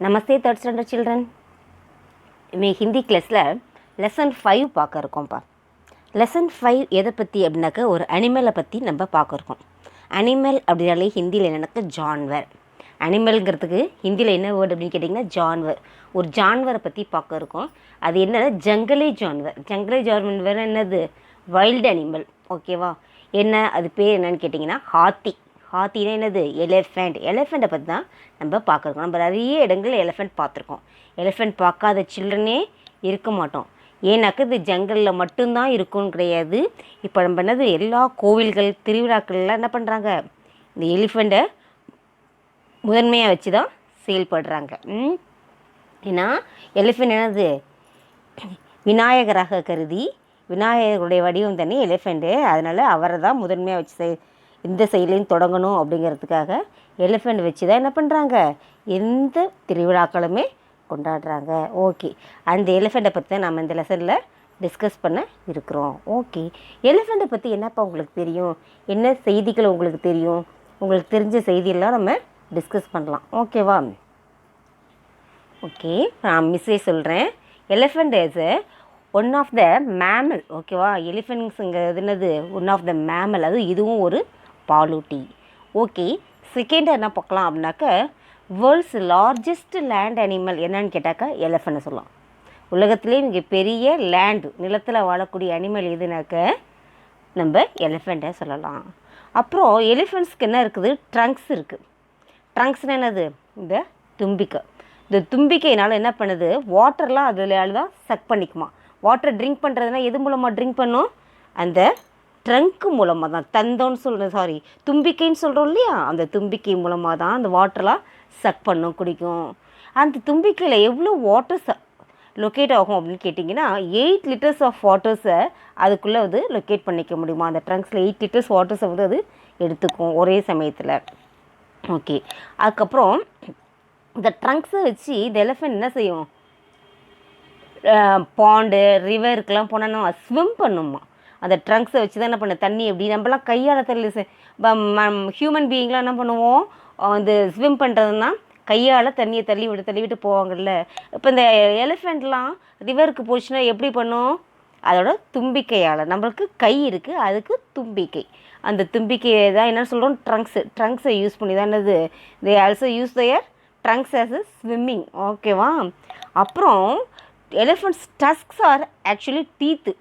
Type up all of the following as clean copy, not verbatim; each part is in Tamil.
நமஸ்தே தேர்ட் ஸ்டாண்டர்ட் சில்ட்ரன். ஹிந்தி கிளாஸில் லெசன் 5 பார்க்க இருக்கோம்ப்பா. லெசன் 5 எதை பற்றி அப்படின்னாக்கா ஒரு அனிமலை பற்றி நம்ம பார்க்க இருக்கோம். அனிமல் அப்படின்னாலே ஹிந்தியில் என்னன்னாக்கா ஜான்வர். அனிமல்ங்கிறதுக்கு ஹிந்தியில் என்ன வேர்டு அப்படின்னு கேட்டிங்கன்னா ஜான்வர். ஒரு ஜான்வரை பற்றி பார்க்க இருக்கோம். அது என்னன்னா ஜங்கலி ஜான்வர். ஜங்கலி ஜான்வர் என்னது? Wild animal. ஓகேவா? என்ன அது பேர் என்னன்னு கேட்டிங்கன்னா ஹாத்தி. ஹாத்தினா என்னது? எலிஃபெண்ட். எலிஃபெண்ட்டை பற்றி தான் நம்ம பார்க்குறோம். நம்ம நிறைய இடங்களில் எலிஃபெண்ட் பார்த்துருக்கோம். எலிஃபெண்ட் பார்க்காத சில்ட்ரனே இருக்க மாட்டோம். ஏன்னாக்கா இது ஜங்கலில் மட்டும்தான் இருக்கும்னு கிடையாது. இப்போ நம்ம என்னது எல்லா கோவில்கள் திருவிழாக்கள்லாம் என்ன பண்ணுறாங்க? இந்த எலிஃபெண்ட்டை முதன்மையாக வச்சு தான் செயல்படுறாங்க. ஏன்னா எலிஃபெண்ட் என்னது? விநாயகராக கருதி விநாயகருடைய வடிவம் தானே எலிஃபெண்ட்டு. அதனால் அவரை தான் முதன்மையாக வச்சு இந்த செயலையும் தொடங்கணும் அப்படிங்கிறதுக்காக எலிஃபெண்ட் வச்சு தான் என்ன பண்ணுறாங்க? எந்த திருவிழாக்களுமே கொண்டாடுறாங்க. ஓகே, அந்த எலிஃபெண்ட்டை பற்றி தான் நம்ம இந்த லெசனில் டிஸ்கஸ் பண்ண இருக்கிறோம். ஓகே, எலிஃபெண்ட்டை பற்றி என்னப்பா உங்களுக்கு தெரியும்? என்ன செய்திகள் உங்களுக்கு தெரியும்? உங்களுக்கு தெரிஞ்ச செய்தியெல்லாம் நம்ம டிஸ்கஸ் பண்ணலாம். ஓகேவா? ஓகே, நான் மிஸ்ஸே சொல்கிறேன். Elephant is one of the mammal. ஓகேவா? எலிஃபெண்ட்ஸுங்கிறது என்னது? One of the mammal. அது இதுவும் ஒரு பாலூட்டி. ஓகே, செகண்டாக என்ன பார்க்கலாம் அப்படின்னாக்க வேர்ல்ட்ஸ் லார்ஜஸ்ட் லேண்ட் அனிமல் என்னன்னு கேட்டாக்கா எலிஃபெண்ட்டை சொல்லலாம். உலகத்துலேயே மிக பெரிய லேண்டு நிலத்தில் வாழக்கூடிய அனிமல் எதுனாக்க நம்ம எலிஃபெண்ட்டை சொல்லலாம். அப்புறம் எலிஃபெண்ட்ஸ்க்கு என்ன இருக்குது? ட்ரங்க்ஸ் இருக்குது. ட்ரங்க்ஸ்னால் என்னது? இந்த தும்பிக்கை. இந்த தும்பிக்கையினால் என்ன பண்ணுது? வாட்டர்லாம் அதில் தான் சக் பண்ணிக்குமா. வாட்டர் ட்ரிங்க் பண்ணுறதுனா எது மூலமாக ட்ரிங்க் பண்ணும்? அந்த ட்ரங்க்கு மூலமாக தான். தந்தோன்னு தும்பிக்கைன்னு சொல்கிறோம் இல்லையா? அந்த தும்பிக்கை மூலமாக தான் அந்த வாட்டர்லாம் சக் பண்ணும், குடிக்கும். அந்த தும்பிக்கையில் எவ்வளோ வாட்டர்ஸ் லொக்கேட் ஆகும் அப்படின்னு கேட்டிங்கன்னா 8 லிட்டர்ஸ் ஆஃப் வாட்டர்ஸை அதுக்குள்ளே லொக்கேட் பண்ணிக்க முடியுமா? அந்த ட்ரங்க்ஸில் 8 லிட்டர்ஸ் வாட்டர்ஸை அது எடுத்துக்கும் ஒரே சமயத்தில். ஓகே, அதுக்கப்புறம் இந்த ட்ரங்க்ஸை வச்சு இந்த எலிஃபெண்ட் என்ன செய்யும்? பாண்டு ரிவருக்கெலாம் போனோன்னா ஸ்விம் பண்ணுமா. அந்த ட்ரங்க்ஸை வச்சு தான் என்ன பண்ண தண்ணி எப்படி நம்மளாம் கையால் தள்ளி ஹியூமன் பீயிங்லாம் என்ன பண்ணுவோம்? வந்து ஸ்விம் பண்ணுறதுனா கையால் தண்ணியை தள்ளி விட்டு போவாங்கள்ல. இப்போ இந்த எலிஃபெண்ட்லாம் ரிவருக்கு போச்சுன்னா எப்படி பண்ணும்? அதோட தும்பிக்கையால். நம்மளுக்கு கை இருக்குது, அதுக்கு தும்பிக்கை. அந்த தும்பிக்கையை தான் என்ன சொல்கிறோம்? ட்ரங்க்ஸை யூஸ் பண்ணி தான் என்னது? They also use their Trunks as a swimming. ஓகேவா? அப்புறம் எலிஃபெண்ட்ஸ் டஸ்க்ஸ் ஆர் ஆக்சுவலி டீத்து.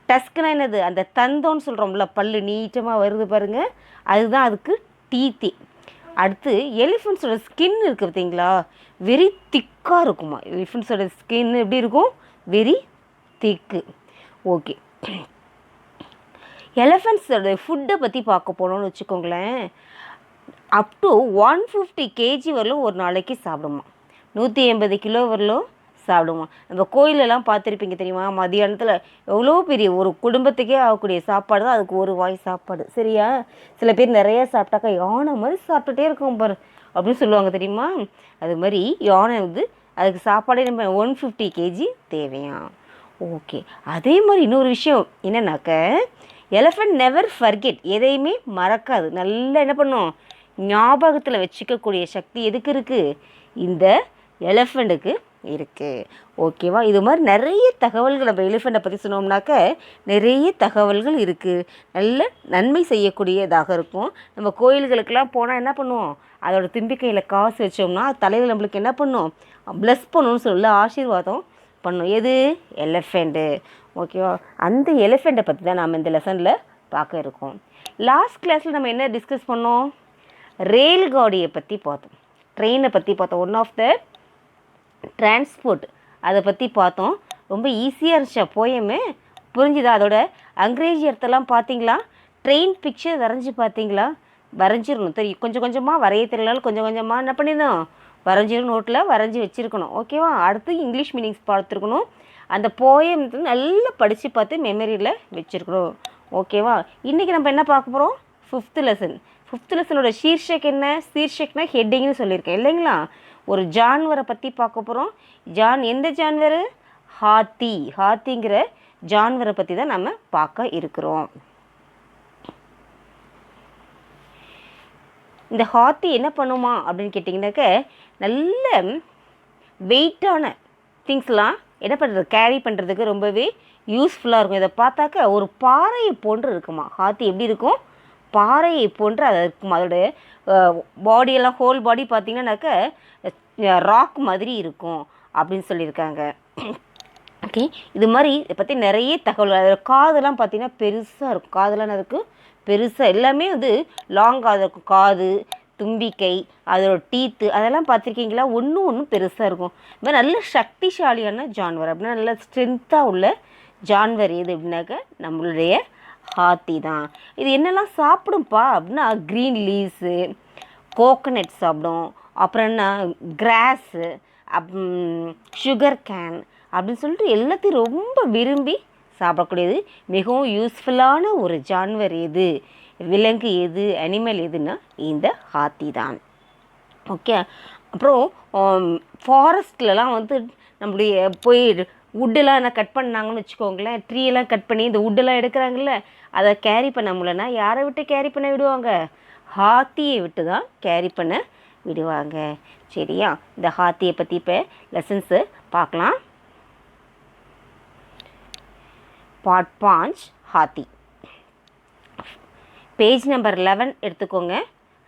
டஸ்க்குனா என்னது? அந்த தந்தோன்னு சொல்கிறோம்ல, பல்லு நீட்டமாக வருது பாருங்கள், அதுதான் அதுக்கு டீத்தி. அடுத்து எலிஃபெண்ட்ஸோட ஸ்கின் இருக்குது பார்த்தீங்களா? வெரி திக்காக இருக்குமா. எலிஃபெண்ட்ஸோட ஸ்கின் எப்படி இருக்கும்? வெரி திக்கு. ஓகே, எலிஃபெண்ட்ஸோட ஃபுட்டை பற்றி பார்க்க போனோம்னு வச்சுக்கோங்களேன். அப் டு 150 kg வரலும் ஒரு நாளைக்கு சாப்பிடுமா. 180 கிலோ வரலும் சாப்பிடுமா. நம்ம கோயிலெல்லாம் பார்த்துருப்பீங்க தெரியுமா? மதியானத்தில் எவ்வளோ பெரிய ஒரு குடும்பத்துக்கே ஆகக்கூடிய சாப்பாடு தான் அதுக்கு ஒரு வாய் சாப்பாடு. சரியா? சில பேர் நிறைய சாப்பிட்டாக்கா யானை மாதிரி சாப்பிட்டுட்டே இருக்கும் பாரு அப்படின்னு சொல்லுவாங்க தெரியுமா? அது மாதிரி யானை அதுக்கு சாப்பாடே நம்ம 150 kg தேவையா. ஓகே, அதே மாதிரி இன்னொரு விஷயம் என்னன்னாக்க எலிஃபெண்ட் நெவர் ஃபர்கெட். எதையுமே மறக்காது. நல்லா என்ன பண்ணும்? ஞாபகத்தில் வச்சுக்கக்கூடிய சக்தி எதுக்கு இருக்குது? இந்த எலிஃபெண்ட்டுக்கு இருக்குது. ஓகேவா? இது மாதிரி நிறைய தகவல்கள் நம்ம எலிஃபெண்ட்டை பற்றி சொன்னோம்னாக்க நிறைய தகவல்கள் இருக்குது. நல்ல நன்மை செய்யக்கூடியதாக இருக்கும். நம்ம கோயில்களுக்கெல்லாம் போனால் என்ன பண்ணுவோம்? அதோட தும்பிக்கையில் காசு வச்சோம்னா தலையில் நம்மளுக்கு என்ன பண்ணும்? ப்ளஸ் பண்ணணும்னு சொல்ல ஆசீர்வாதம் பண்ணும். எது? எலிஃபெண்ட்டு. ஓகேவா? அந்த எலிஃபெண்ட்டை பற்றி தான் நாம் இந்த லெசனில் பார்க்க இருக்கோம். லாஸ்ட் கிளாஸில் நம்ம என்ன டிஸ்கஸ் பண்ணோம்? ரயில் காடியை பற்றி பார்த்தோம், ட்ரெயினை பற்றி பார்த்தோம். ஒன் ஆஃப் த டிரான்ஸ்போர்ட் அதை பற்றி பார்த்தோம். ரொம்ப ஈஸியாக இருந்துச்சா போயமே? புரிஞ்சுதா? அதோட அங்கிரேஜி அர்த்தம்லாம் பார்த்தீங்களா? ட்ரெயின் பிக்சர் வரைஞ்சி பார்த்தீங்களா? வரைஞ்சிடணும். தெரியும், கொஞ்சம் கொஞ்சமாக வரைய தெரியலாலும் கொஞ்சம் கொஞ்சமாக என்ன பண்ணிடணும்? வரைஞ்சிடும், நோட்டில் வரைஞ்சி வச்சுருக்கணும். ஓகேவா? அடுத்து இங்கிலீஷ் மீனிங்ஸ் பார்த்துருக்கணும். அந்த போயம் நல்லா படித்து பார்த்து மெமரியில் வச்சுருக்கணும். ஓகேவா? இன்றைக்கி நம்ம என்ன பார்க்க போகிறோம்? 5th lesson. 5th லெசனோட சீர்ஷக் என்ன? சீர்ஷக்னா ஹெட்டிங்னு சொல்லியிருக்கேன் இல்லைங்களா? ஒரு ஜான்வரை பற்றி பார்க்க போகிறோம். எந்த ஜான்வர்? ஹாத்தி. ஹாத்திங்கிற ஜான்வரை பற்றி தான் நம்ம பார்க்க இருக்கிறோம். இந்த ஹாத்தி என்ன பண்ணுமா அப்படின்னு கேட்டிங்கனாக்க நல்ல வெயிட்டான திங்ஸ்லாம் என்ன பண்ணுறது, கேரி பண்ணுறதுக்கு ரொம்பவே யூஸ்ஃபுல்லாக இருக்கும். இதை பார்த்தாக்க ஒரு பாறையை போன்று இருக்குமா. ஹாத்தி எப்படி இருக்கும், பாறையை போன்று அது இருக்கும். அதோடைய பாடியெல்லாம் ஹோல் பாடி பார்த்திங்கன்னாக்க ராக் மாதிரி இருக்கும் அப்படின்னு சொல்லியிருக்காங்க. ஓகே, இது மாதிரி இதை பற்றி நிறைய தகவல். அதில் காதெல்லாம் பார்த்திங்கன்னா பெருசாக இருக்கும். காதெல்லாம் இருக்குது பெருசாக, எல்லாமே வந்து லாங்காக இருக்கும். காது, தும்பிக்கை, அதோட டீத்து அதெல்லாம் பார்த்துருக்கீங்களா, ஒன்றும் பெருசாக இருக்கும். இது மாதிரி நல்ல சக்திசாலியான ஜான்வர் அப்படின்னா நல்ல ஸ்ட்ரென்த்தாக உள்ள ஜான்வர் எது அப்படின்னாக்க நம்மளுடைய ஹாத்தி தான். இது என்னெல்லாம் சாப்பிடும்ப்பா அப்படின்னா க்ரீன் லீவ்ஸு, கோகனட் சாப்பிடும், அப்புறம் என்ன கிராஸு, சுகர் கேன் அப்படின்னு சொல்லிட்டு எல்லாத்தையும் ரொம்ப விரும்பி சாப்பிடக்கூடியது. மிகவும் யூஸ்ஃபுல்லான ஒரு ஜான்வர் எது, விலங்கு எது, அனிமல் எதுன்னா இந்த ஹாத்தி தான். ஓகே, அப்புறம் ஃபாரஸ்ட்லலாம் வந்து நம்மளுடைய போய் வுட்டெல்லாம் என்ன கட் பண்ணாங்கன்னு வச்சுக்கோங்களேன், ட்ரீயெல்லாம் கட் பண்ணி இந்த வுட்டெல்லாம் எடுக்கிறாங்கல்ல, அதை கேரி பண்ண முடியலன்னா யாரை விட்டு கேரி பண்ண விடுவாங்க, ஹாத்தியை விட்டு தான் கேரி பண்ண விடுவாங்க. சரியா, இந்த ஹாத்தியை பற்றி இப்போ லெசன்ஸு பார்க்கலாம். பார்ட் 5 ஹாத்தி. பேஜ் நம்பர் 11 எடுத்துக்கோங்க.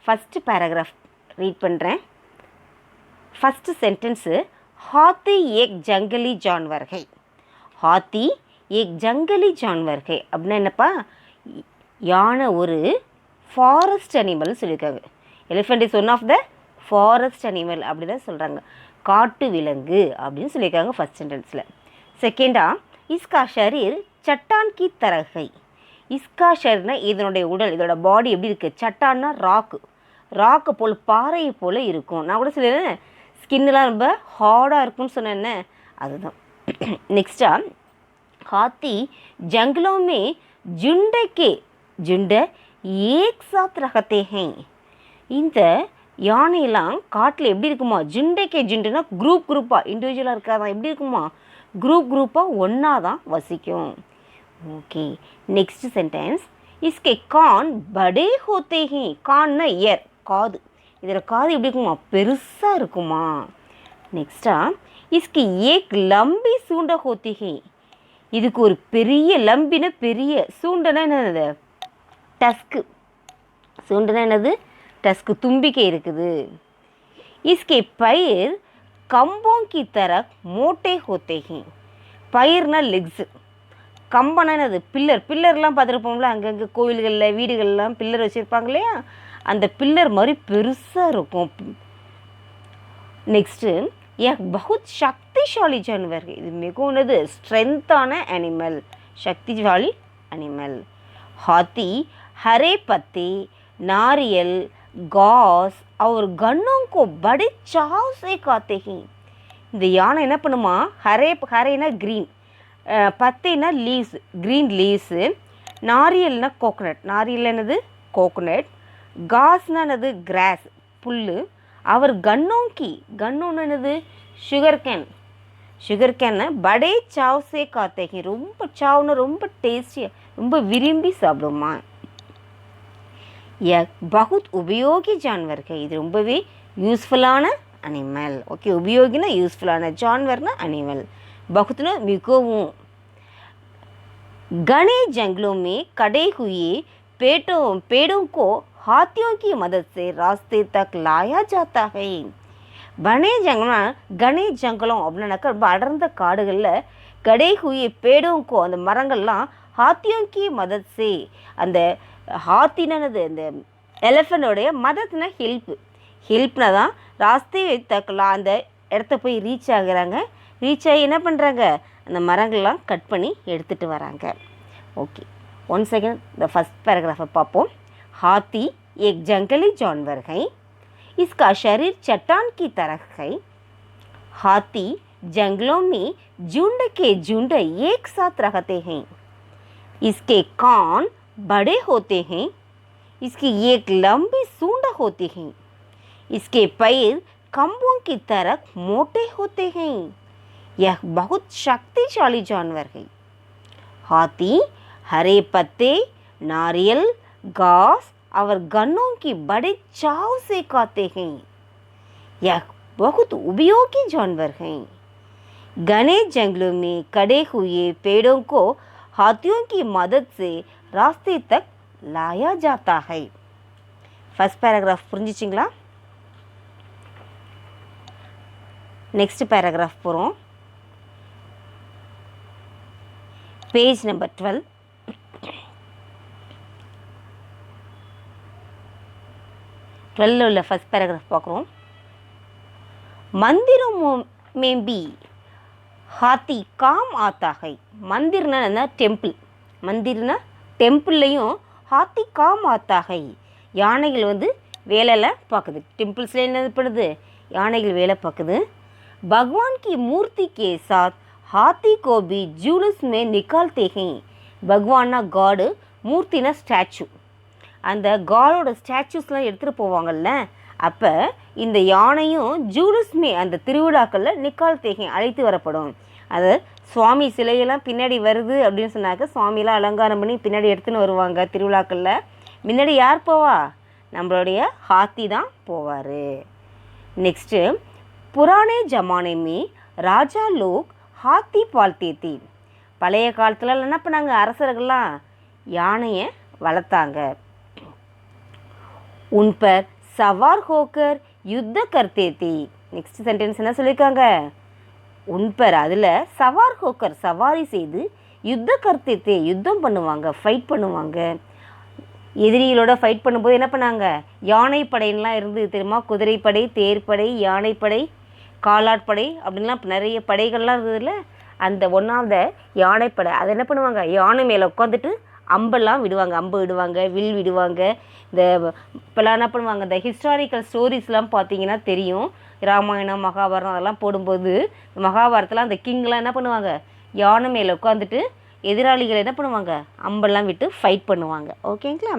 ஃபஸ்ட்டு பேராகிராஃப் ரீட் பண்ணுறேன். ஃபஸ்ட்டு சென்டென்ஸு, हाथी एक जंगली जानवर है. हाथी एक जंगली जानवर है அப்படின்னா என்னப்பா, யானை ஒரு ஃபாரஸ்ட் அனிமல் சொல்லியிருக்காங்க. Elephant is one of the forest animal அப்படி தான் சொல்கிறாங்க, காட்டு விலங்கு அப்படின்னு சொல்லியிருக்காங்க ஃபஸ்ட் சென்டென்ஸில். செகண்டாக, இஸ்கா ஷரீர் சட்டான் கி தரகை. இஸ்கா ஷரீர்னா இதனுடைய உடல், இதோட பாடி எப்படி இருக்குது, சட்டான்னா ராக்கு போல், பாறையை போல் இருக்கும். நான் கூட சொல்லிடுறேன் ஸ்கின்னெலாம் ரொம்ப ஹார்டாக இருக்கும்னு சொன்னேன்னே, அதுதான். நெக்ஸ்ட்டாக, हाथी जंगलों में झुंड एक साथ रहते हैं. இந்த யானையெல்லாம் காட்டில் எப்படி இருக்குமா, ஜுண்டைக்கே ஜுண்டுனா குரூப்பாக, இண்டிவிஜுவலாக இருக்காதான், எப்படி இருக்குமா, குரூப்பாக ஒன்றா தான் வசிக்கும். ஓகே, நெக்ஸ்ட் சென்டென்ஸ், इसके कान बड़े होते हैं. कानना இயர், காது. இதில் காது எப்படி இருக்குமா, பெருசாக இருக்குமா. நெக்ஸ்ட்டாக, इसकी एक लंबी सूंड होती है. இதுக்கு ஒரு பெரிய லம்பின, பெரிய சூண்டனா என்னது, டஸ்க்கு. சூண்டனா என்னது, டஸ்க்கு, தும்பிக்கை இருக்குது. इसके पैर कम्बों की तरह मोटे होते हैं. பயிர்னா லெக்ஸு, கம்பனா என்னது, பில்லர்லாம் பார்த்துருப்போம்ல, அங்கங்கே கோவில்களில் வீடுகள்லாம் பில்லர் வச்சுருப்பாங்க இல்லையா, அந்த பில்லர் மாதிரி பெருசாக இருக்கும். நெக்ஸ்ட்டு, बहुत शक्तिशाली जानवर है. இது மிகவும் ஸ்ட்ரென்த்தான அனிமல், சக்திசாலி அனிமல். हाथी हरे पत्ते, नारियल, घास और गन्नों को बड़े चाव से खाते हैं. இந்த யானை என்ன பண்ணுமா, ஹரேனா க்ரீன், பத்தைனா லீவ்ஸ், க்ரீன் லீவ்ஸு, நாரியல்னா கோகனட், நாரியல் என்னது கோகனட், காஸ்னா என்னது கிராஸ், புல், அவர் கன்னோன்னு என்னது சுகர் கேனை படே சாவ் சே காத்தேகி, ரொம்ப சாவ்னு ரொம்ப டேஸ்டியாக ரொம்ப விரும்பி சாப்பிடுமா. பகுத் உபயோகி ஜான்வர்கள், இது ரொம்பவே யூஸ்ஃபுல்லான அனிமல். ஓகே, உபயோகினா யூஸ்ஃபுல்லான, ஜான்வர்னா அனிமல், பகுத்னா மிகவும். घने जंगलों में कटे हुए पेड़ों को हाथियों की मदद से रास्ते तक लाया जाता है. घने जंगलों அப்படின்னாக்கா ரொம்ப அடர்ந்த காடுகளில் கடை ஹுயே பேடோங்கோ அந்த மரங்கள்லாம் ஹாத்தியோं की मदद से, அந்த ஹாத்தினது அந்த எலிஃபண்டோடைய மதத்னா ஹெல்ப்னா தான் ராஸ்தே தக்கலாம், அந்த இடத்த போய் ரீச் ஆகுறாங்க. ரீச் ஆகி என்ன பண்ணுறாங்க, அந்த மரங்கள்லாம் கட் பண்ணி எடுத்துகிட்டு வராங்க. ஓகே, ஒன் செகண்ட் இந்த ஃபஸ்ட் பேராகிராஃபை பார்ப்போம். हाथी एक जंगली जानवर है. इसका शरीर चट्टान की तरह है. हाथी जंगलों में झुंड के झुंड एक साथ रहते हैं. इसके कान बड़े होते हैं. इसकी एक लंबी सूंड होती है. इसके पैर खंभों की तरह मोटे होते हैं. यह बहुत शक्तिशाली जानवर है. हाथी हरे पत्ते, नारियल, घास और गन्नों की बड़े चाव से खाते हैं. यह बहुत उपयोगी जानवर हैं। घने जंगलों में खड़े हुए पेड़ों को हाथियों की मदद से रास्ते तक लाया जाता है. ஃபர்ஸ்ட் பேராகிராஃப் புரிஞ்சிச்சிங்களா? நெக்ஸ்ட் பேராகிராஃப் போகிறோம். Page number 12. उள்ள ஃபர்ஸ்ட் பேராகிராஃப் பார்க்குறோம். मंदिरों में भी हाथी काम आता है. मंदिरना என்ன? டெம்பிள். மந்திர்னா டெம்பிள்லையும் ஹாத்தி காம் ஆத்தா है. யானைகள் வந்து வேலையில் பார்க்குது. டெம்பிள்ஸில் என்ன பண்ணுது? யானைகள் வேலை பார்க்குது. भगवान की मूर्ति के साथ हाथी को भी जुलूस में निकालते हैं. பகவான்னா காடு, மூர்த்தினா ஸ்டாச்சு. அந்த காடோட ஸ்டாச்சுஸ்லாம் எடுத்துகிட்டு போவாங்கள்ல, அப்போ இந்த யானையும் ஜூலுஸ்மே அந்த திருவிழாக்களில் நிக்கால்தேகை அழைத்து வரப்படும். அது சுவாமி சிலையெல்லாம் பின்னாடி வருது அப்படின்னு சொன்னாக்க சுவாமிலாம் அலங்காரம் பண்ணி பின்னாடி எடுத்துன்னு வருவாங்க திருவிழாக்களில். முன்னாடி யார் போவா? நம்மளுடைய ஹாத்தி தான் போவார். நெக்ஸ்ட்டு, புராணே ஜமானே में ராஜா லோக் ஹாத்தி பால்தே தே. பழைய காலத்தில் என்ன பண்ணாங்க? அரசர்கள்லாம் யானையை வளர்த்தாங்க. உன் பர் சவார் ஹோக்கர் யுத்த கர்த்தே தே. நெக்ஸ்ட் சென்டென்ஸ் என்ன சொல்லியிருக்காங்க? உன்பர் அதில் சவார் ஹோக்கர் சவாரி செய்து யுத்த கர்த்தே தே யுத்தம் பண்ணுவாங்க, ஃபைட் பண்ணுவாங்க. எதிரிகளோட ஃபைட் பண்ணும்போது என்ன பண்ணாங்க? யானைப்படையெல்லாம் இருந்து தெரியுமா? குதிரைப்படை, தேர்ப்படை, யானைப்படை, காலாட்படை அப்படின்லாம் நிறைய படைகள்லாம் இருந்ததில்ல. அந்த ஒன்றாவது யானைப்படை அதை என்ன பண்ணுவாங்க? யானை மேலே உட்காந்துட்டு அம்பெல்லாம் விடுவாங்க, அம்பு விடுவாங்க, வில் விடுவாங்க. இந்த இப்போல்லாம் என்ன பண்ணுவாங்க? இந்த ஹிஸ்டாரிக்கல் ஸ்டோரிஸ்லாம் பார்த்தீங்கன்னா தெரியும். ராமாயணம், மகாபாரதம் அதெல்லாம் போடும்போது மகாபாரதத்தில் அந்த கிங்லாம் என்ன பண்ணுவாங்க? யானை மேலே உட்காந்துட்டு எதிராளிகளை என்ன பண்ணுவாங்க? அம்பெல்லாம் விட்டு ஃபைட் பண்ணுவாங்க. ஓகேங்களா?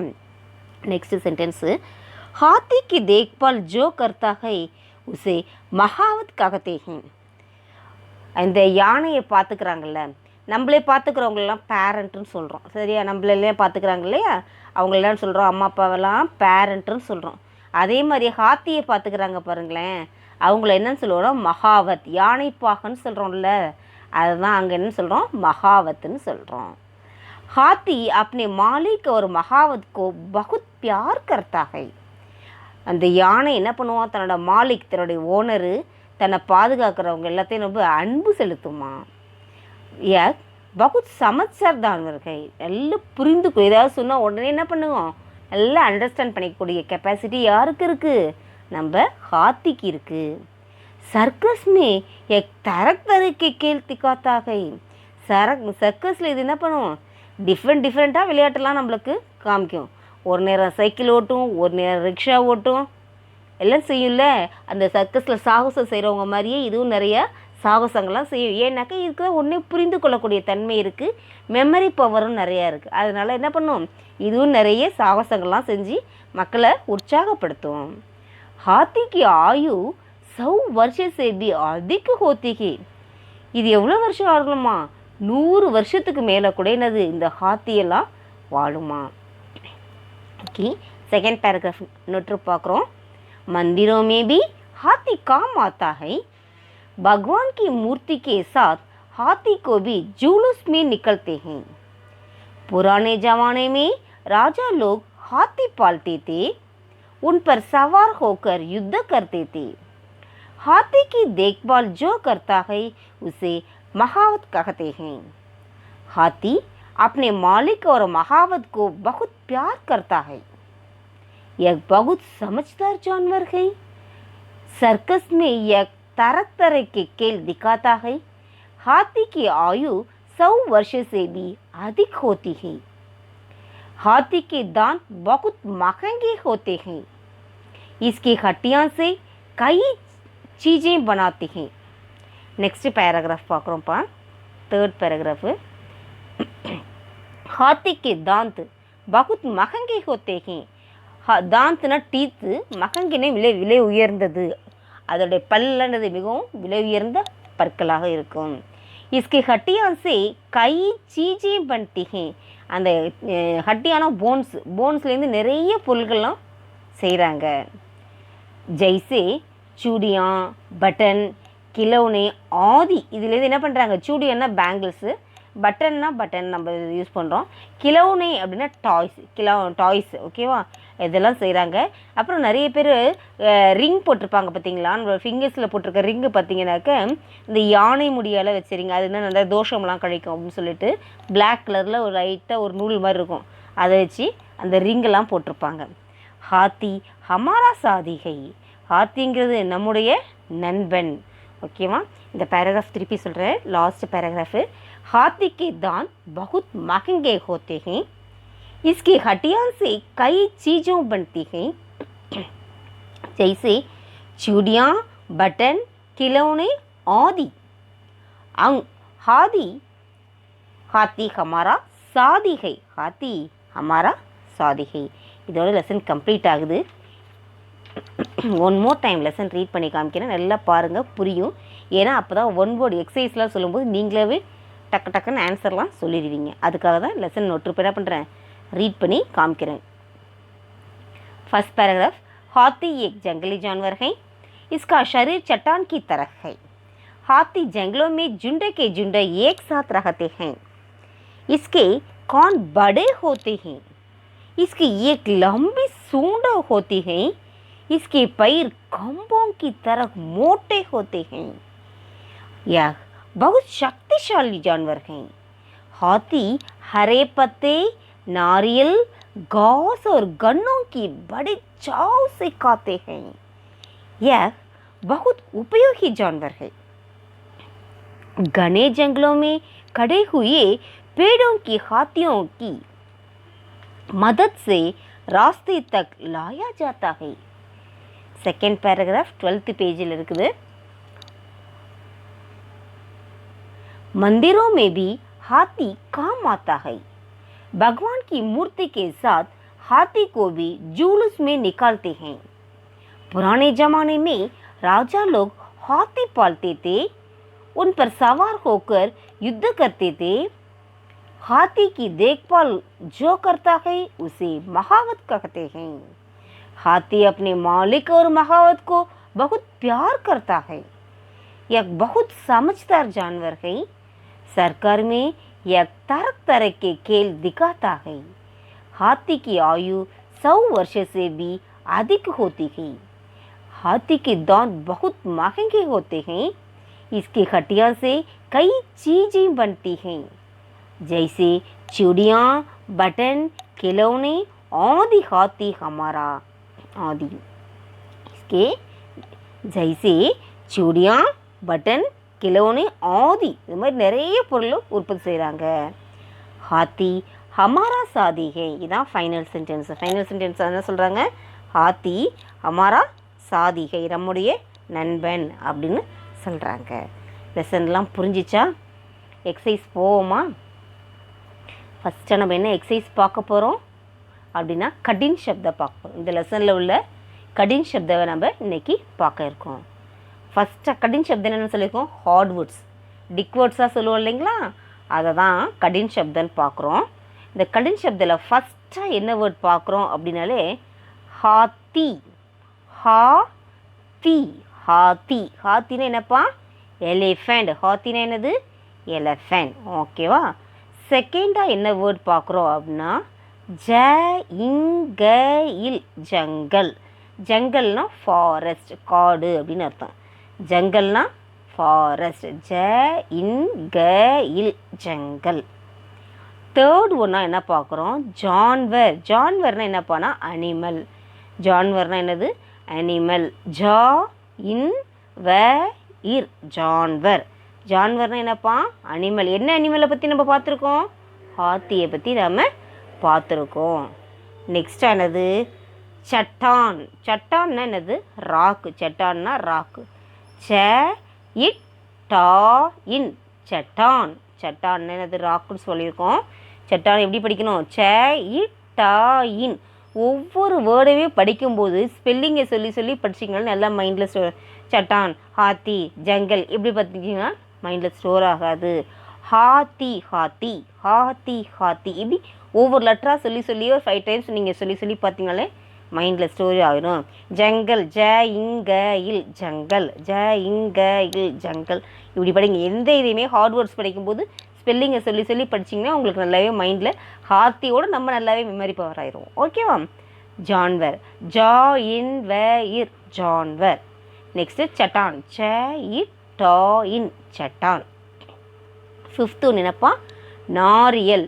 நெக்ஸ்ட் சென்டென்ஸு, हाथी की देखभाल जो करता है उसे महावत कहते हैं. இந்த யானையை பார்த்துக்கிறாங்கல்ல, நம்மளே பார்த்துக்கிறவங்களெல்லாம் பேரண்ட்டுன்னு சொல்கிறோம். சரியா? நம்மளெல்லாம் பார்த்துக்கிறாங்க இல்லையா, அவங்களெல்லாம் சொல்கிறோம் அம்மா அப்பாவெல்லாம் பேரண்ட்டுன்னு சொல்கிறோம். அதே மாதிரி ஹாத்தியை பார்த்துக்கிறாங்க பாருங்களேன், அவங்கள என்னன்னு சொல்லுவோம்? மகாவத், யானைப்பாகன்னு சொல்கிறோம்ல, அதுதான் அங்கே என்ன சொல்கிறோம்? மகாவத்துன்னு சொல்கிறோம். हाथी अपने मालिक और महावत को बहुत प्यार करता है. அந்த யானை என்ன பண்ணுவான்? தன்னோட மாலிக், தன்னுடைய ஓனரு, தன்னை பாதுகாக்கிறவங்க எல்லாத்தையும் ரொம்ப அன்பு செலுத்துமா. பகுத் சமத்சர் தான்வர்கள், எல்லாம் புரிந்துக்கும். ஏதாவது சொன்னால் உடனே என்ன பண்ணுவோம்? நல்லா அண்டர்ஸ்டாண்ட் பண்ணிக்கக்கூடிய கெப்பாசிட்டி யாருக்கு இருக்குது? நம்ம ஹாத்திக்கு இருக்குது. சர்க்கஸ் மே எக் தரக் தரக்கு கேள் திக்காத்தாக. சர்க்கஸில் இது என்ன பண்ணுவோம்? டிஃப்ரெண்ட்டாக விளையாட்டெல்லாம் நம்மளுக்கு காமிக்கும். ஒரு நேரம் சைக்கிள் ஓட்டும், ஒரு நேரம் ரிக்ஷா ஓட்டும், எல்லாம் செய்யும்ல. அந்த சர்க்கஸில் சாகசம் செய்கிறவங்க மாதிரியே இதுவும் நிறைய சாகசங்கள்லாம் செய்யும். ஏன்னாக்கா இதுக்கு ஒன்றே புரிந்து கொள்ளக்கூடிய தன்மை இருக்குது, மெமரி பவரும் நிறையா இருக்குது. அதனால் என்ன பண்ணும்? இதுவும் நிறைய சாகசங்கள்லாம் செஞ்சு மக்களை உற்சாகப்படுத்தும். ஹாத்திக்கு ஆயு 100 வருஷம் சேபி அதிக ஹோத்திக்கு. இது எவ்வளோ வருஷம் ஆகணுமா? 100 வருஷத்துக்கு மேலே கூட என்னது இந்த ஹாத்தியெல்லாம் வாழுமா. ஓகே, செகண்ட் पैराग्राफ नोट பார்க்குறோம். मंदिरों में भी हाथी काम आता है. भगवान की मूर्ति के साथ हाथी को भी जुलूस में निकलते हैं. पुराने ज़माने में राजा लोग हाथी पालते थे, उन पर सवार होकर युद्ध करते थे. हाथी की देखभाल जो करता है उसे महावत कहते हैं. हाथी अपने मालिक और महावत को बहुत प्यार करता है. यह बहुत समझदार जानवर है. सर्कस में यह तरह के खेल दिखाता है. हाथी की आयु 100 वर्ष से भी अधिक होती है. हाथी के दांत बहुत महंगे होते हैं. इसकी हड्डियों से कई चीज़ें बनाते हैं. नेक्स्ट पैराग्राफ பார்க்குறோம் பா. थर्ड पैराग्राफ, हाथी के दांत बहुत महंगे होते हैं. தாந்த்னா டீத்து, மகங்கினை விலை உயர்ந்தது, அதோடைய பல்லனது மிகவும் விலை உயர்ந்த பற்களாக இருக்கும். इसके हड्डियों से कई चीज़ें बनती हैं. அந்த ஹட்டியான போன்ஸ்லேருந்து நிறைய பொருள்கள்லாம் செய்கிறாங்க. जैसे चूड़ियाँ बटन खिलौने ஆதி இதுலேருந்து என்ன பண்ணுறாங்க சூடியன்னா பேங்கிள்ஸு பட்டன்னா பட்டன் நம்ம யூஸ் பண்ணுறோம் கிலௌனை அப்படின்னா டாய்ஸ் ஓகேவா இதெல்லாம் செய்கிறாங்க அப்புறம் நிறைய பேர் ரிங் போட்டிருப்பாங்க பார்த்தீங்களா நம்ம ஃபிங்கர்ஸில் போட்டிருக்க ரிங்கு பார்த்தீங்கன்னாக்க இந்த யானை முடியால் வச்சுருங்க அது என்ன நல்லா தோஷம்லாம் கழிக்கும் அப்படின்னு சொல்லிட்டு பிளாக் கலரில் ஒரு லைட்டாக ஒரு நூல் மாதிரி இருக்கும் அதை வச்சு அந்த ரிங்கெல்லாம் போட்டிருப்பாங்க ஹாத்தி ஹமாரா சாதிகை ஹாத்திங்கிறது நம்முடைய நண்பன் ஓகேவா இந்த पैराग्राफ திருப்பி சொல்கிறேன் लास्ट पैराग्राफ हाथी के दांत बहुत महंगे होते हैं इसकी हड्डियों से कई चीज़ों बनती हैं जैसे चूड़ियाँ बटन खिलौने आदि हाथी हमारा साथी है हाथी हमारा साथी है இதோட லெசன் கம்ப்ளீட் ஆகுது one more time lesson read பண்ணி காமிக்கிறேன் நல்லா பாருங்கள் புரியும் ஏன்னா அப்போ தான் ஒன் வேர்டு எக்ஸசைஸ்லாம் சொல்லும்போது நீங்களாவே டக்கு டக்குன்னு ஆன்சர்லாம் சொல்லிடுவீங்க அதுக்காக தான் லெசன் நோட்டு என்ன பண்ணுறேன் रीड पनी कामकिरण फर्स्ट पैराग्राफ हाथी एक जंगली जानवर है इसका शरीर चट्टान की तरह है हाथी जंगलों में झुंड के झुंड एक साथ रहते हैं इसके कान बड़े होते हैं इसकी एक लंबी सूंड होती है इसके पैर खंभों की तरह मोटे होते हैं यह बहुत शक्तिशाली जानवर है हाथी हरे पत्ते नारियल घास और गन्नों की बड़े चाव से खाते हैं यह बहुत उपयोगी जानवर है घने जंगलों में खड़े हुए पेड़ों की हाथियों की मदद से रास्ते तक लाया जाता है सेकेंड पैराग्राफ 12th पेजिल இருக்குது मंदिरों में भी हाथी काम आता है भगवान की मूर्ति के साथ हाथी को भी जुलूस में निकालते हैं पुराने जमाने में राजा लोग हाथी पालते थे उन पर सवार होकर युद्ध करते थे हाथी की देखभाल जो करता है उसे महावत कहते हैं हाथी अपने मालिक और महावत को बहुत प्यार करता है यह बहुत समझदार जानवर है सरकार में यह तरह तरह के खेल दिखाता है हाथी की आयु 100 वर्ष से भी अधिक होती है हाथी के दांत बहुत महंगे होते हैं इसकी हड्डियों से कई चीज़ें बनती हैं जैसे चूड़ियाँ बटन खिलौने आदि हाथी हमारा आदि इसके जैसे चूड़ियाँ बटन खिलौने आदि இது மாதிரி நிறைய பொருள் உற்பத்தி செய்கிறாங்க ஹாத்தி ஹமாரா சாதி ஹே இதான் ஃபைனல் சென்டென்ஸ் என்ன சொல்கிறாங்க ஹாத்தி ஹமாரா சாதி ஹே நம்முடைய நண்பன் அப்படின்னு சொல்கிறாங்க லெசன்லாம் புரிஞ்சிச்சா எக்ஸசைஸ் போவோமா ஃபஸ்ட்டு நம்ம என்ன எக்ஸசைஸ் பார்க்க போகிறோம் அப்படின்னா கடின் சப்தை பார்க்க போகிறோம் இந்த லெசனில் உள்ள கடின் சப்தை நம்ம இன்றைக்கி பார்க்க இருக்கோம் ஃபஸ்ட்டாக கடின் சப்தம் என்னென்னு சொல்லியிருக்கோம் ஹார்ட் வேர்ட்ஸ் டிக் வேர்ட்ஸாக சொல்லுவோம் இல்லைங்களா அதை தான் கடின் சப்தன்னு பார்க்குறோம் இந்த கடின் சப்தில் ஃபஸ்ட்டாக என்ன வேர்ட் பார்க்குறோம் அப்படின்னாலே ஹாத்தி ஹாத்தி ஹாத்தி ஹாத்தினா என்னப்பா எலிஃபண்ட் ஹாத்தினா என்னது எலிஃபண்ட் ஓகேவா செகண்டாக என்ன வேர்ட் பார்க்குறோம் அப்படின்னா இல் ஜங்கல் ஜங்கல்னா ஃபாரஸ்ட் காடு அப்படின்னு அர்த்தம் ஜங்கல்னா ஃபாரஸ்ட் இல் ஜங்கல் தேர்ட் ஒன்றா என்ன பார்க்குறோம் ஜான்வர்னா என்னப்பானா அனிமல் ஜான்வர்னா என்னது அனிமல் ஜான்வர்னா என்னப்பா அனிமல் என்ன அனிமலை பற்றி நம்ம பார்த்துருக்கோம் ஹாத்தியை பற்றி நம்ம பார்த்துருக்கோம் நெக்ஸ்ட் என்னது சட்டான்னா என்னது ராக்கு சட்டான்னா ராக்கு சட்டான் என்னது ராக்குன்னு சொல்லியிருக்கோம் சட்டான் எப்படி படிக்கணும் இன் ஒவ்வொரு வேர்டையுமே படிக்கும்போது ஸ்பெல்லிங்கை சொல்லி படிச்சிங்கன்னா நல்லா மைண்டில் சட்டான் ஹாத்தி ஜங்கல் எப்படி பார்த்திங்கன்னா மைண்டில் ஸ்டோர் ஆகாது ஹாத்தி ஹாத்தி ஹாத்தி ஹாத்தி இப்படி ஒவ்வொரு லெட்டராக சொல்லி ஒரு 5 டைம்ஸ் நீங்கள் சொல்லி பார்த்தீங்கனாலே மைண்டில் ஸ்டோரி ஆகிடும். ஜங்கல் ஜ இங்க இல் ஜங்கல் ஜ இங்க இல் ஜங்கல் இப்படி படிங்க. எந்த இதையுமே ஹார்ட் வேர்ட்ஸ் படிக்கும்போது ஸ்பெல்லிங்கை சொல்லி சொல்லி படிச்சிங்கன்னா உங்களுக்கு நல்லாவே மைண்டில் ஹார்த்தியோடு நம்ம நல்லாவே மெமரி பவர் ஆயிரும். ஓகேவா? ஜான்வர் ஜா இன் வ இர் ஜான்வர். நெக்ஸ்ட்டு சட்டான் ச இட் டா இன் சட்டான். ஃபிஃப்த்து ஒன்று என்னப்பா? நாரியல்.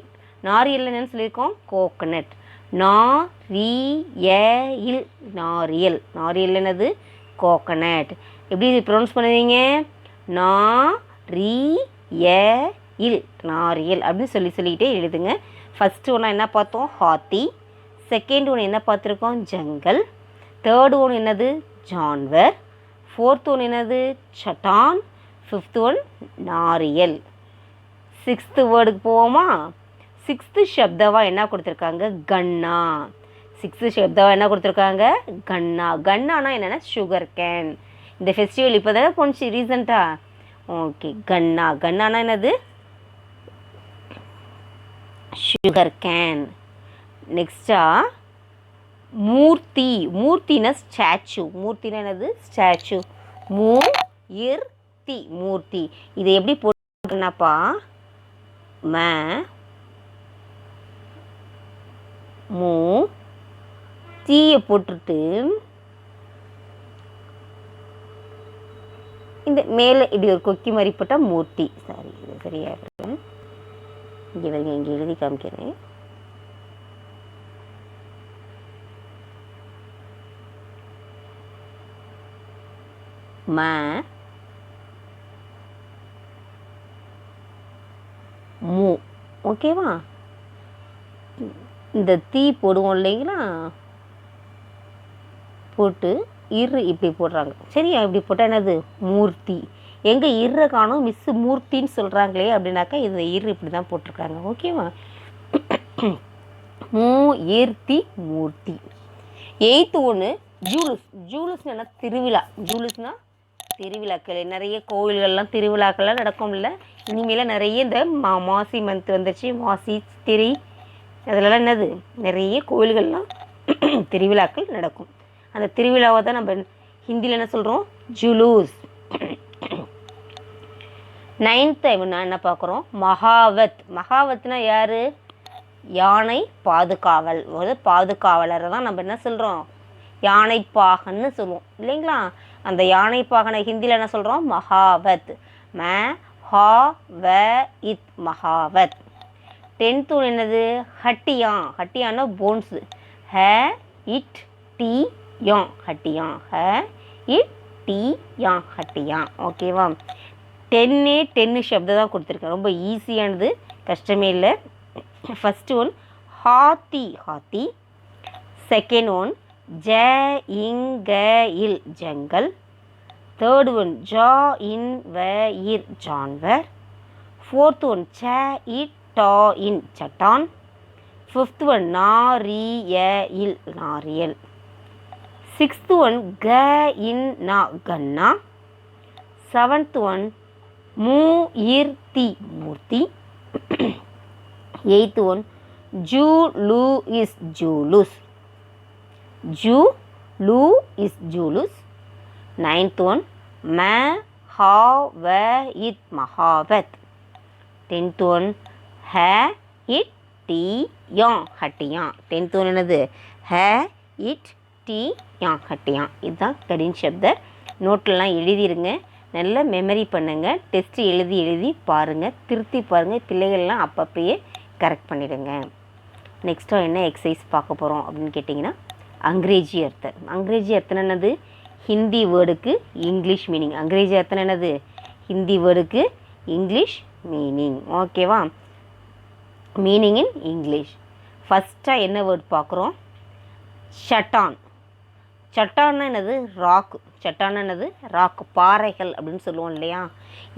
நாரியல் என்னன்னு சொல்லியிருக்கோம்? கோகனட். நாரியல் நாரியல். நாரியல் என்னது? கோகனட். எப்படி ப்ரொனவுன்ஸ் பண்ணுவீங்க? நாரியல் நாரியல் அப்படின்னு சொல்லிக்கிட்டே எழுதுங்க. ஃபஸ்ட்டு ஒன்றா என்ன பார்த்தோம்? ஹாத்தி. செகண்ட் ஒன்று என்ன பார்த்துருக்கோம்? ஜங்கல். தேர்டு ஒன்று என்னது? ஜான்வர். ஃபோர்த் ஒன்று என்னது? சட்டான். ஃபிஃப்த் ஒன் நாரியல். சிக்ஸ்த்து வேர்டுக்கு போவோமா? சிக்ஸ்த்து ஷப்தவா என்ன கொடுத்துருக்காங்க? கன்னா. சிக்ஸ்த்து ஷப்தவா என்ன கொடுத்துருக்காங்க? கன்னா. கன்னானா என்னென்னா சுகர் கேன். இந்த ஃபெஸ்டிவல் இப்போ தானே போணுச்சு ரீசெண்டாக. ஓகே, கன்னா. கன்னானா என்னது? Sugar cane. நெக்ஸ்டா மூர்த்தி. மூர்த்தினா ஸ்டாச்சு. மூர்த்தினா என்னது? ஸ்டாச்சு. மூர்த்தி மூர்த்தி. இதை எப்படி போட்டுனாப்பா? ம மூ தீயை போட்டுட்டு இந்த மேலே இப்படி ஒரு கொக்கி மாதிரி போட்டால் மூர்த்தி. சாரி, இது சரியாக இருக்கு. இங்கே வருங்க, இங்கே எழுதி காமிக்கிறேன். ம மூ. ஓகேவா? இந்த தீ போடுவோம் இல்லைங்களா, போட்டு இரு இப்படி போடுறாங்க. சரியா? இப்படி போட்டால் என்னது? மூர்த்தி. எங்கே இரு காணும்? மிஸ்ஸு மூர்த்தின்னு சொல்கிறாங்களே அப்படின்னாக்கா இந்த இரு இப்படி தான் போட்டிருக்காங்க. ஓகேவா? மூர்த்தி மூர்த்தி. எயித்து ஒன்று ஜூலுஸ். ஜூலுஸ்னா என்ன? திருவிழா. ஜூலுஸ்னால் திருவிழாக்கள். நிறைய கோவில்கள்லாம் திருவிழாக்கள்லாம் நடக்கும் இல்லை? இனிமேல் நிறைய இந்த மாசி மந்த் வந்துச்சு, மாசி திரி, அதிலலாம் என்னது? நிறைய கோவில்கள்லாம் திருவிழாக்கள் நடக்கும். அந்த திருவிழாவை தான் நம்ம ஹிந்தியில் என்ன சொல்கிறோம்? ஜுலூஸ். நைன்த் என்ன பார்க்குறோம்? மகாவத். மகாவத்னா யார்? யானை பாதுகாவல். ஒரு பாதுகாவலரை தான் நம்ம என்ன சொல்கிறோம்? யானைப்பாகன்னு சொல்லுவோம் இல்லைங்களா? அந்த யானைப்பாகனை ஹிந்தியில் என்ன சொல்கிறோம்? மகாவத். ம ஹா வ இத் மகாவத். டென்த்து என்னது? ஹட்டியான். ஹட்டியான்னா போன்ஸு. ஹ இட் டி யான் ஹட்டியான். ஹ இட் டி யான் ஹட்டியான். ஓகேவா? 10 ஷப்தம் தான் கொடுத்துருக்கேன். ரொம்ப ஈஸியானது, கஷ்டமே இல்லை. ஃபஸ்ட்டு ஒன் ஹாத்தி. ஹாத்தி. செகண்ட் ஒன் ஜ இங்க இல் ஜங்கல். தேர்ட் ஒன் ஜா இன் வ இர் ஜான்வர். ஃபோர்த் ஒன் ச இட் டா இன் சட்டான். ஃபிஃப்த் ஒன் நாரிய இல் நாரியல். சிக்ஸ்த் ஒன் க இன் நா கன்னா. செவன்த் ஒன் மூர்த்தி மூர்த்தி. எய்த் ஒன் ஜூ லூ இஸ் ஜூலுஸ். ஜூ லூ இஸ் ஜூலுஸ். நைன்த் ஒன் ம ஹா வ இத் மகாவத். டென்த் ஒன் ஹ இட் டி யான் ஹட்டியான். டென்த் ஒன் என்னது? ஹ இட் டி யான் ஹட்டியான். இதுதான் கடின் சப்தர். நோட்டெலாம் எழுதிருங்க, நல்லா மெமரி பண்ணுங்கள். டெஸ்ட்டு எழுதி எழுதி பாருங்கள், திருத்தி பாருங்கள். பிள்ளைகள்லாம் அப்பப்பயே கரெக்ட் பண்ணிவிடுங்க. நெக்ஸ்ட்டாக என்ன எக்ஸசைஸ் பார்க்க போகிறோம் அப்படின்னு கேட்டிங்கன்னா, அங்கிரேஜி அர்த்தம். அங்கிரேஜி அர்த்தம் என்னது? ஹிந்தி வேர்டுக்கு இங்கிலீஷ் மீனிங். அங்கிரேஜி அர்த்தம் என்னது? ஹிந்தி வேர்டுக்கு இங்கிலீஷ் மீனிங். ஓகேவா? Meaning in English. ஃபஸ்ட்டாக என்ன வேர்ட் பார்க்குறோம்? சட்டான். சட்டான்னா என்னது? ராக்கு. சட்டான்னா என்னது? ராக்கு, பாறைகள் அப்படின்னு சொல்லுவோம் இல்லையா?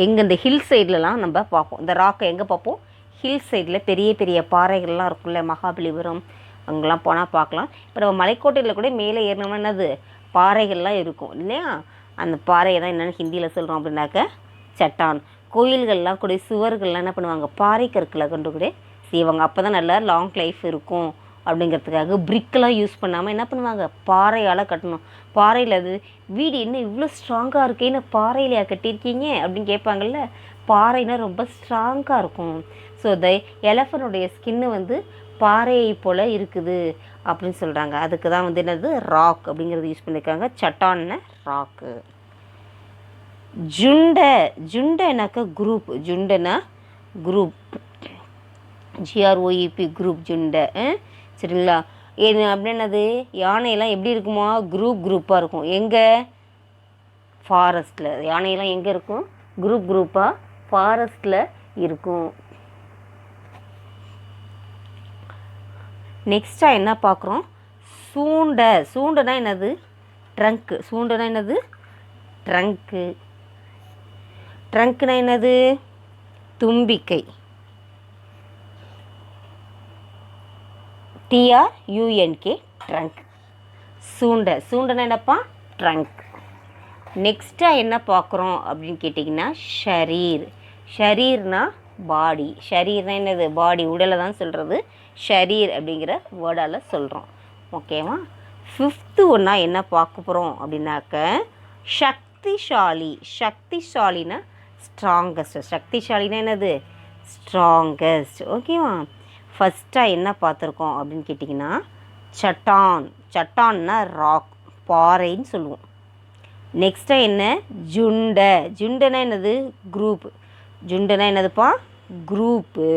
எங்கே இந்த ஹில் சைட்லலாம் நம்ம பார்ப்போம். இந்த ராக்கை எங்கே பார்ப்போம்? ஹில் சைடில் பெரிய பெரிய பாறைகள்லாம் இருக்கும்ல, மகாபலிபுரம் அங்கெல்லாம் போனால் பார்க்கலாம். இப்போ நம்ம மலைக்கோட்டையில் கூட மேலே ஏறினோம்னா என்னது? பாறைகள்லாம் இருக்கும் இல்லையா? அந்த பாறையை தான் என்னென்னு ஹிந்தியில் சொல்கிறோம் அப்படின்னாக்க சட்டான். கோயில்கள்லாம் கூட சுவர்கள்லாம் என்ன பண்ணுவாங்க? பாறை கற்களை கொண்டு கூட செய்வாங்க. அப்போ தான் நல்லா லாங் லைஃப் இருக்கும் அப்படிங்கிறதுக்காக பிரிக்கெலாம் யூஸ் பண்ணாமல் என்ன பண்ணுவாங்க, பாறையால் கட்டணும். பாறையில் அது வீடு என்ன இவ்வளோ ஸ்ட்ராங்காக இருக்கேன்னு பாறையிலையா கட்டியிருக்கீங்க அப்படின்னு கேட்பாங்கள்ல. பாறைனா ரொம்ப ஸ்ட்ராங்காக இருக்கும். ஸோ த எலஃபனுடைய ஸ்கின்னு வந்து பாறையை போல் இருக்குது அப்படின்னு சொல்கிறாங்க. அதுக்கு தான் வந்து என்னது ராக் அப்படிங்கிறது யூஸ் பண்ணியிருக்காங்க. சட்டான்னு ராக்கு. ஜுண்டை, ஜுண்டைனாக்கா குரூப், ஜுண்டைனா குரூப், GROUP குரூப், ஜுண்டை. சரிங்களா? இது அப்படின்னது யானையெல்லாம் எப்படி இருக்குமா, குரூப்பாக இருக்கும். எங்கே? ஃபாரஸ்ட்டில். யானையெல்லாம் எங்கே இருக்கும்? குரூப்பாக ஃபாரஸ்ட்டில் இருக்கும். நெக்ஸ்ட்டாக என்ன பார்க்குறோம், சூண்டை. சூண்டைனா என்னது? ட்ரங்க்கு. சூண்டைனா என்னது? ட்ரங்க்கு. ட்ரங்க்னா என்னது? தும்பிக்கை. TRUNK trunk. சூண்டை. சூண்டைனா என்னப்பா? ட்ரங்க். நெக்ஸ்ட்டாக என்ன பார்க்குறோம் அப்படின்னு கேட்டிங்கன்னா ஷரீர். ஷரீர்னா பாடி. ஷரீர்னா என்னது? பாடி, உடலை தான் சொல்கிறது. ஷரீர் அப்படிங்கிற வேர்டால் சொல்கிறோம். ஓகேவா? 5th ஒன்றா என்ன பார்க்க போகிறோம் அப்படின்னாக்க சக்திசாலி. சக்திசாலினா ஸ்ட்ராங்கஸ்ட். சக்திசாலினா என்னது? ஸ்ட்ராங்கஸ்ட். ஓகேவா? ஃபஸ்ட்டாக என்ன பார்த்துருக்கோம் அப்படின்னு கேட்டிங்கன்னா சட்டான். சட்டான்னா ராக், பாறைன்னு சொல்லுவோம். நெக்ஸ்ட்டாக என்ன? ஜுண்டை. ஜுண்டைனா என்னது? குரூப். ஜுண்டைனா என்னதுப்பா? குரூப்பு.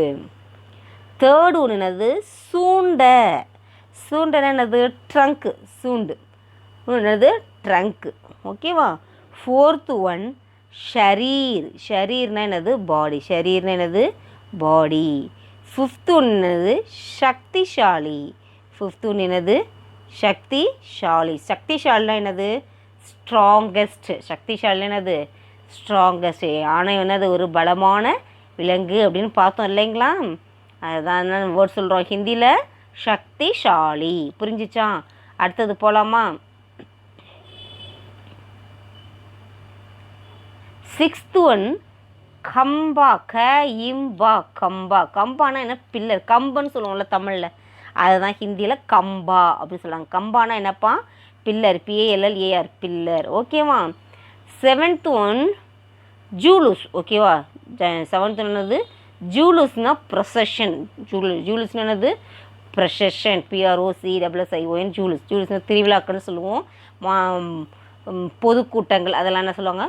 தேர்டு ஒன்று என்னது? சூண்டை. சூண்டைனா என்னது? ட்ரங்க்கு. சூண்டு என்னது? ட்ரங்க்கு. ஓகேவா? 4th one ஷரீர். ஷரீர்னா என்னது? பாடி. ஷரீர்னா என்னது? பாடி. 5th ஒன்று என்னது? சக்திசாலி. 5th ஒன்று என்னது? சக்திசாலி. சக்திசாலினா என்னது? ஸ்ட்ராங்கஸ்ட். சக்திசாலினா என்னது? ஸ்ட்ராங்கஸ்ட். யானை என்னது? ஒரு பலமான விலங்கு அப்படின்னு பார்த்தோம் இல்லைங்களா? அதுதான் என்ன வேர்ட் சொல்கிறோம் ஹிந்தியில்? சக்திசாலி. புரிஞ்சிச்சா? அடுத்தது போகலாமா? 6th ஒன் கம்பா. இம்பா கம்பா. கம்பானா என்ன? பில்லர். கம்புன்னு சொல்லுவோம்ல தமிழில், அதுதான் ஹிந்தியில் கம்பா அப்படின்னு சொல்லுவாங்க. கம்பானா என்னப்பா? பில்லர். PALLAR pillar. ஓகேவா? 7th one ஜூலுஸ். ஓகேவா? 7th என்னது? ஜூலுஸ்னால் ப்ரொசஷன். ஜூலுஸ்னால் என்னது? ப்ரொசஷன். PROCSSION ஜூலுஸ். ஜூலுஸ்னால் திருவிழாக்கள்னு சொல்லுவோம். பொதுக்கூட்டங்கள் அதெல்லாம் என்ன சொல்லுவாங்க?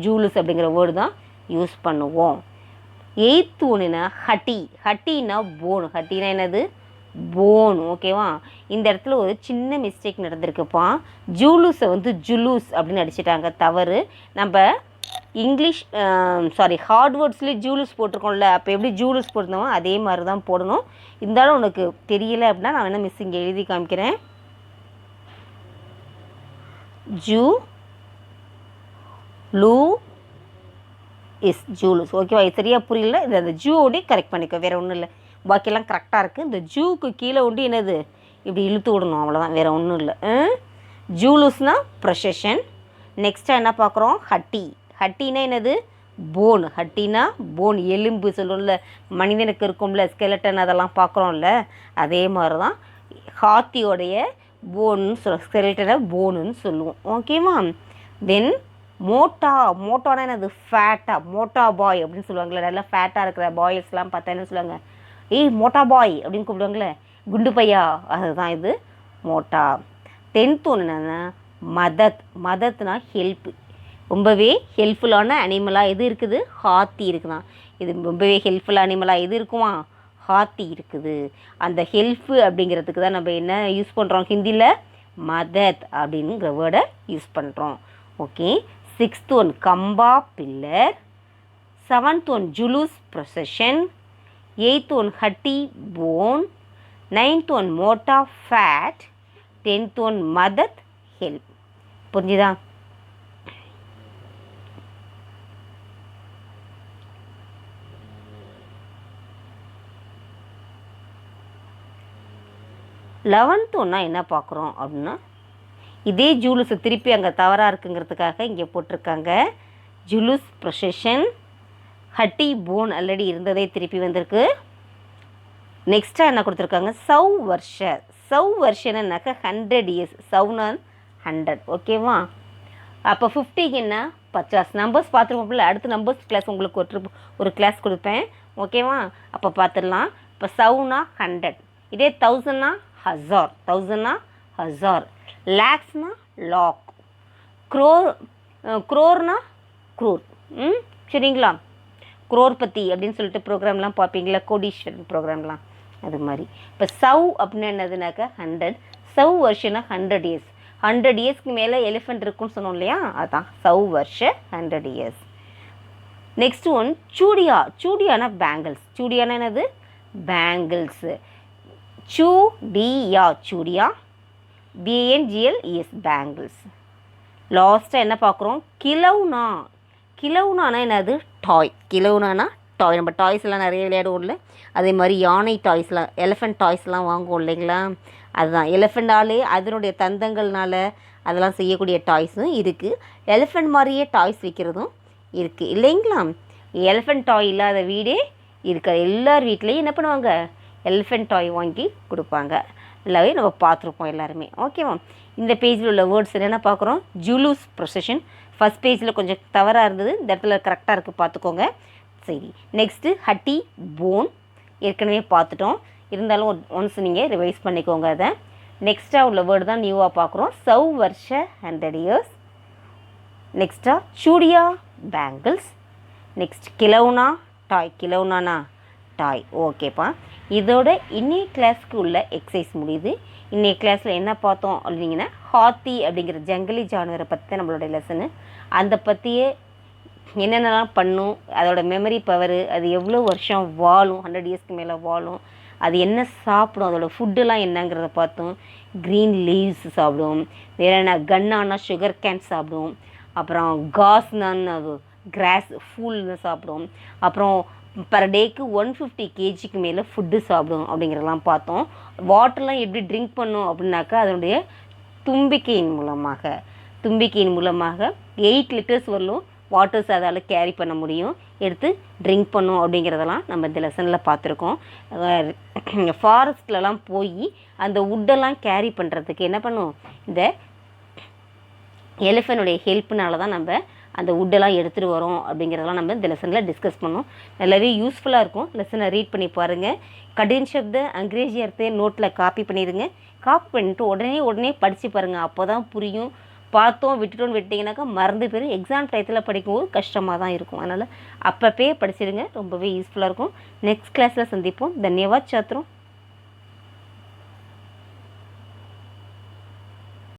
ஜூலுஸ் அப்படிங்கிற வேர்டு தான் யூஸ் பண்ணுவோம். 8th ஒன்றுனா ஹட்டி. ஹட்டினா போன். ஹட்டினா என்னது? போன். ஓகேவா? இந்த இடத்துல ஒரு சின்ன மிஸ்டேக் நடந்திருக்குப்பா. ஜூலுஸை வந்து ஜுலூஸ் அப்படின்னு அடிச்சிட்டாங்க. தவறு. நம்ம இங்கிலீஷ் ஹார்ட்வேர்ட்ஸ்லேயே ஜூலுஸ் போட்டிருக்கோம்ல, அப்போ எப்படி ஜூலுஸ் போட்டிருந்தோமோ அதே மாதிரி தான் போடணும். இருந்தாலும் உனக்கு தெரியலை அப்படின்னா நான் வேணால் மிஸ் இங்கே எழுதி காமிக்கிறேன். லூ இஸ் ஜூலுஸ். ஓகேவா? இது சரியாக புரியல. இது அந்த ஜூவோடய கரெக்ட் பண்ணிக்கோ, வேறு ஒன்றும் இல்லை. பாக்கியெல்லாம் கரெக்டாக இருக்குது. இந்த ஜூக்கு கீழே உண்டு என்னது? இப்படி இழுத்து விடணும், அவ்வளோதான், வேறு ஒன்றும் இல்லை. ஜூலுஸ்னால் ப்ரொசஷன். நெக்ஸ்ட்டாக என்ன பார்க்குறோம்? ஹட்டி. ஹட்டினா என்னது? போன். ஹட்டினா போன், எலும்பு சொல்லுவோம்ல, மனிதனுக்கு இருக்கும்ல ஸ்கெலட்டன், அதெல்லாம் பார்க்குறோம்ல, அதே மாதிரி தான் ஹாத்தியோடைய போன்னு ஸ்கெலட்டனை போனுன்னு சொல்லுவோம். ஓகேவா? தென் மோட்டா. மோட்டானா என்னது? ஃபேட்டா. மோட்டா பாய் அப்படின்னு சொல்லுவாங்களே, நல்லா ஃபேட்டாக இருக்கிற பாய்ஸ்லாம் பார்த்தா என்ன சொல்லுவாங்க? ஏய் மோட்டா பாய் அப்படின்னு கூப்பிடுவாங்களே, குண்டு பையா, அதுதான் இது மோட்டா. 10th ஒன்று என்னென்னா மதத். மதத்னா ஹெல்ப்பு. ரொம்பவே ஹெல்ப்ஃபுல்லான அனிமலாக எது இருக்குது? ஹாத்தி இருக்குதான். இது ரொம்பவே ஹெல்ப்ஃபுல் அனிமலாக எது இருக்குமா? ஹாத்தி இருக்குது. அந்த ஹெல்ப்பு அப்படிங்கிறதுக்கு தான் நம்ம என்ன யூஸ் பண்ணுறோம் ஹிந்தியில்? மதத் அப்படிங்கிற வேர்டை யூஸ் பண்ணுறோம். ஓகே. 6th ஒன் கம்பா பில்லர். 7th ஒன் ஜுலூஸ் ப்ரொசஷன். 8th ஒன் ஹட்டி போன். 9th ஒன் மோட்டா ஃபேட். 10th ஒன் மதத் ஹெல்ப். புரிஞ்சுதா? லெவன்த் ஒன்றா என்ன பார்க்குறோம் அப்படின்னா, இதே ஜூலுஸை திருப்பி அங்கே தவறாக இருக்குங்கிறதுக்காக இங்கே போட்டிருக்காங்க. ஜுலூஸ் ப்ரொசஷன், ஹட்டி போன் ஆல்ரெடி இருந்ததே திருப்பி வந்திருக்கு. நெக்ஸ்ட்டாக என்ன கொடுத்துருக்காங்க, சவ் வருஷ. சவ் வருஷனாக்கா 100 இயர்ஸ். சவ்னா 100. ஓகேவா? அப்போ 50க்கு என்ன 50. நம்பர்ஸ் பார்த்துருப்போம்ல. அடுத்து நம்பர்ஸ் கிளாஸ் உங்களுக்கு ஒரு கிளாஸ் கொடுப்பேன். ஓகேவா? அப்போ பார்த்துடலாம். இப்போ சவ்னா 100, இதே 1000னா 1000, 1000னா 1000, லேக்ஸ்னா லாக், க்ரோர்னா க்ரோர். சரிங்களா? குரோர்பதி அப்படின்னு சொல்லிட்டு ப்ரோக்ராம்லாம் பார்ப்பீங்களா, கோடீஸ்வரன் ப்ரோக்ராம்லாம், அது மாதிரி. இப்போ சவ் அப்படின்னா என்னதுனாக்கா 100, சவ் வருஷனா 100 இயர்ஸ். 100 இயர்ஸ்க்கு மேலே எலிஃபெண்ட் இருக்குன்னு சொன்னோம் இல்லையா, அதான் சவ் வருஷ 100 இயர்ஸ். நெக்ஸ்ட் ஒன் சூடியா. சூடியானா பேங்கிள்ஸ். சூடியானா என்னது, பேங்கிள்ஸு. சூடியா, சூடியா, BANGLES, பேங்கிள்ஸ். லாஸ்ட்டாக என்ன பார்க்குறோம், கிலௌனா. கிலௌனானா என்னது, டாய். கிலௌனானா டாய். நம்ம டாய்ஸ்லாம் நிறைய விளையாடுவோம்ல, அதே மாதிரி யானை டாய்ஸ்லாம், எலிஃபெண்ட் டாய்ஸ்லாம் வாங்குவோம் இல்லைங்களா, அதுதான். எலிஃபெண்டாலே அதனுடைய தந்தங்கள்னால அதெல்லாம் செய்யக்கூடிய டாய்ஸும் இருக்குது. எலிஃபெண்ட் மாதிரியே டாய்ஸ் விற்கிறதும் இருக்குது இல்லைங்களா. எலிஃபெண்ட் டாய் இல்லாத வீடே இருக்காது. எல்லார் வீட்லேயும் என்ன பண்ணுவாங்க, எலிஃபெண்ட் டாய் வாங்கி கொடுப்பாங்க. நல்லாவே நம்ம பார்த்துருப்போம் எல்லாருமே. ஓகேவா? இந்த பேஜில் உள்ள வேர்ட்ஸ் என்னென்ன பார்க்குறோம், ஜுலூஸ் ப்ரொசஷன். ஃபஸ்ட் பேஜில் கொஞ்சம் தவறாக இருந்தது, இந்த இடத்துல கரெக்டாக இருக்குது, பார்த்துக்கோங்க. சரி, நெக்ஸ்ட்டு ஹட்டி, போன் ஏற்கனவே பார்த்துட்டோம், இருந்தாலும் ஒன்ஸ் நீங்கள் ரிவைஸ் பண்ணிக்கோங்க அதை. நெக்ஸ்ட்டாக உள்ள வேர்டு தான் நியூவாக பார்க்குறோம், சவ் வருஷ 100 இயர்ஸ். நெக்ஸ்ட்டாக சூடியா, பேங்கிள்ஸ். நெக்ஸ்ட் கிலௌனா, டாய். கிலௌனானா டாய். ஓகேப்பா. இதோட இன்னைய கிளாஸ்க்கு உள்ள எக்ஸசைஸ் முடியுது. இன்னைய கிளாஸில் என்ன பார்த்தோம் அப்படிங்கன்னா, ஹாத்தி அப்படிங்கிற ஜங்கலி ஜானுவரை பற்றி தான் நம்மளோட லெசனு. அந்த பற்றியே என்னென்னலாம் பண்ணும், அதோட மெமரி பவரு, அது எவ்வளோ வருஷம் வாழும், 100 இயர்ஸ்க்கு மேலே வாழும், அது என்ன சாப்பிடும், அதோடய ஃபுட்டுலாம் என்னங்கிறத பார்த்தோம். க்ரீன் லீவ்ஸ் சாப்பிடும், வேறு என்ன, கன்னானா சுகர் கேன் சாப்பிடும், அப்புறம் காஸ்னான்னு அது கிராஸ் ஃபூல்னு சாப்பிடும், அப்புறம் பர் டேக்கு 150 kgக்கு மேலே ஃபுட்டு சாப்பிடும் அப்படிங்கிறதெல்லாம் பார்த்தோம். வாட்டர்லாம் எப்படி ட்ரிங்க் பண்ணும் அப்படின்னாக்கா, அதனுடைய தும்பிக்கையின் மூலமாக 8 லிட்டர்ஸ் வரலும் வாட்டர்ஸ் அதால் கேரி பண்ண முடியும், எடுத்து ட்ரிங்க் பண்ணும் அப்படிங்கிறதெல்லாம் நம்ம இந்த லெசனில் பார்த்துருக்கோம். ஃபாரஸ்ட்லலாம் போய் அந்த வுட்டெல்லாம் கேரி பண்ணுறதுக்கு என்ன பண்ணும், இந்த எலிஃபென்ட்டுடைய ஹெல்ப்னால தான் நம்ம அந்த வுட்டெல்லாம் எடுத்துகிட்டு வரோம் அப்படிங்கிறதெல்லாம் நம்ம இந்த லெசனில் டிஸ்கஸ் பண்ணோம். நல்லாவே யூஸ்ஃபுல்லாக இருக்கும். லெசனை ரீட் பண்ணி பாருங்கள். கடின் சப்த அங்கிரேஜி அர்த்தத்தை நோட்டில் காப்பி பண்ணிடுங்க. காப்பி பண்ணிவிட்டு உடனே படித்து பாருங்கள், அப்போ தான் புரியும். பார்த்தோம் விட்டுட்டோன்னு விட்டிங்கனாக்கா மறந்து போயிடும். எக்ஸாம் டயத்தில் படிக்கும்போது கஷ்டமாக தான் இருக்கும். அதனால் அப்பப்பே படிச்சிடுங்க, ரொம்பவே யூஸ்ஃபுல்லாக இருக்கும். நெக்ஸ்ட் கிளாஸில் சந்திப்போம். தன்யவாத் சாத்ரோம்.